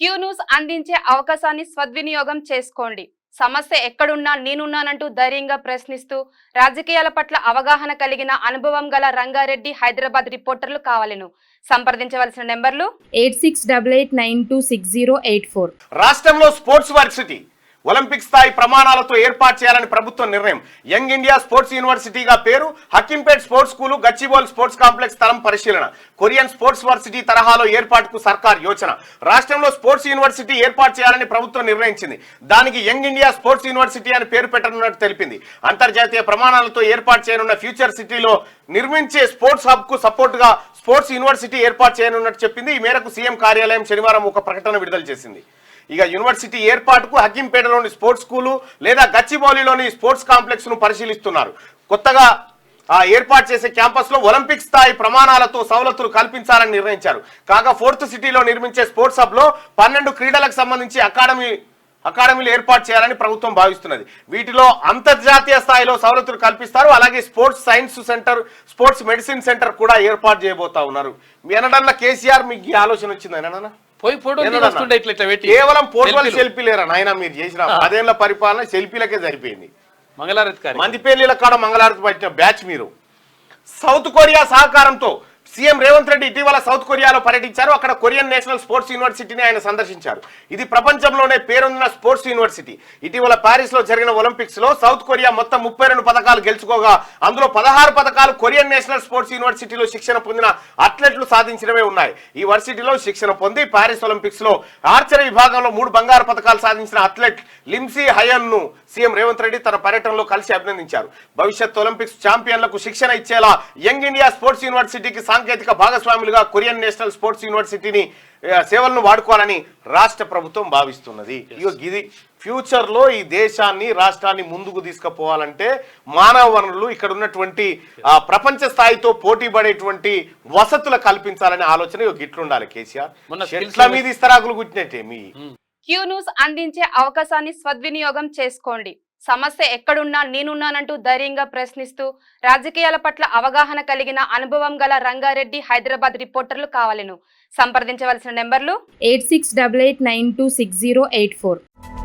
Q news అందించే అవకాశాన్ని సద్వినియోగం చేసుకోండి. సమస్య ఎక్కడున్నా నేనున్నానంటూ ధైర్యంగా ప్రశ్నిస్తూ రాజకీయాల పట్ల అవగాహన కలిగిన అనుభవం గల రంగారెడ్డి హైదరాబాద్ రిపోర్టర్లు కావాలను సంప్రదించవలసిన నెంబర్లు 8688926084. రాష్ట్రంలో స్పోర్ట్స్ వర్సిటీ ఒలింపిక్ స్థాయి ప్రమాణాలతో ఏర్పాటు చేయాలని ప్రభుత్వం నిర్ణయం. యంగ్ ఇండియా స్పోర్ట్స్ యూనివర్సిటీగా పేరు, Hakimpet sports school, Gachibowli sports complex స్థలం పరిశీలన. కొరియన్ స్పోర్ట్స్ వర్సిటీ తరహాలో ఏర్పాటుకు సర్కార్ యోచన. రాష్ట్రంలో స్పోర్ట్స్ యూనివర్సిటీ ఏర్పాటు చేయాలని ప్రభుత్వం నిర్ణయించింది. దానికి యంగ్ ఇండియా స్పోర్ట్స్ యూనివర్సిటీ అని పేరు పెట్టనున్నట్టు తెలిపింది. అంతర్జాతీయ ప్రమాణాలతో ఏర్పాటు చేయనున్న ఫ్యూచర్ సిటీలో నిర్మించే స్పోర్ట్స్ హబ్ కు సపోర్ట్ గా స్పోర్ట్స్ యూనివర్సిటీ ఏర్పాటు చేయనున్నట్టు చెప్పింది. ఈ మేరకు సీఎం కార్యాలయం శనివారం ఒక ప్రకటన విడుదల చేసింది. ఇక యూనివర్సిటీ ఏర్పాటుకు హకీంపేటలోని స్పోర్ట్స్ స్కూలు లేదా గచ్చిబౌలిలోని స్పోర్ట్స్ కాంప్లెక్స్ ను పరిశీలిస్తున్నారు. కొత్తగా ఏర్పాటు చేసే క్యాంపస్ లో ఒలింపిక్ స్థాయి ప్రమాణాలతో సవలతులు కల్పించాలని నిర్ణయించారు. కాగా ఫోర్త్ సిటీలో నిర్మించే స్పోర్ట్స్ హబ్ లో 12 క్రీడలకు సంబంధించి అకాడమీలు ఏర్పాటు చేయాలని ప్రభుత్వం భావిస్తున్నది. వీటిలో అంతర్జాతీయ స్థాయిలో సవలతులు కల్పిస్తారు. అలాగే sports science centre, sports medicine centre కూడా ఏర్పాటు చేయబోతా ఉన్నారు. మీ అనడన్న కేసీఆర్ మీకు ఈ ఆలోచన వచ్చింది ఆయన కేవలం ఫోటోలు సెల్ఫీలేరా నాయన? మీరు చేసిన 10 ఏళ్ల పరిపాలన సెల్ఫీలకే సరిపోయింది. మందిపల్లిల కాడ మంగళారతి పట్టిన బ్యాచ్ మీరు. సౌత్ కొరియా సహకారంతో సీఎం రేవంత్ రెడ్డి ఇటీవల సౌత్ కొరియాలో పర్యటించారు. అక్కడ కొరియన్ నేషనల్ స్పోర్ట్స్ యూనివర్సిటీని ఆయన సందర్శించారు. ఇది ప్రపంచంలోనే పేరొందిన స్పోర్ట్స్ యూనివర్సిటీ. ఇటీవల ప్యారిస్ లో జరిగిన ఒలింపిక్స్ లో సౌత్ కొరియా మొత్తం 32 పథకాలు గెలుచుకోగా అందులో 16 పథకాలు కొరియన్ నేషనల్ స్పోర్ట్స్ యూనివర్సిటీలో శిక్షణ పొందిన అథ్లెట్లు సాధించినవే ఉన్నాయి. ఈ వర్సిటీలో శిక్షణ పొంది ప్యారిస్ ఒలింపిక్స్ లో ఆర్చరీ విభాగంలో 3 బంగారు పథకాలు సాధించిన అథ్లెట్ లిమ్సీ హయన్ ను సీఎం రేవంత్ రెడ్డి తన పర్యటనలో కలిసి అభినందించారు. భవిష్యత్ ఒలింపిక్స్ ఛాంపియన్లకు శిక్షణ ఇచ్చేలా యంగ్ ఇండియా స్పోర్ట్స్ యూనివర్సిటీకి సాంకేతిక భాగస్వాములుగా కొరియన్ నేషనల్ స్పోర్ట్స్ యూనివర్సిటీని సేవలను వాడుకోవాలని రాష్ట్ర ప్రభుత్వం భావిస్తున్నది. ఇది ఫ్యూచర్ లో ఈ దేశాన్ని, రాష్ట్రాన్ని ముందుకు తీసుకుపోవాలంటే మానవ వనరులు, ఇక్కడ ఉన్నటువంటి ప్రపంచ స్థాయితో పోటీ పడేటువంటి వసతులు కల్పించాలనే ఆలోచన ఇట్లుండాలి. కేసీఆర్ ఎట్లా మీద ఇస్తరాకులు గుట్టినట్టే మీ క్యూ న్యూస్ అందించే అవకాశాన్ని సద్వినియోగం చేసుకోండి. సమస్య ఎక్కడున్నా నేనున్నానంటూ ధైర్యంగా ప్రశ్నిస్తూ రాజకీయాల పట్ల అవగాహన కలిగిన అనుభవం గల రంగారెడ్డి హైదరాబాద్ రిపోర్టర్లు కావాలను సంప్రదించవలసిన నెంబర్లు 8688926084.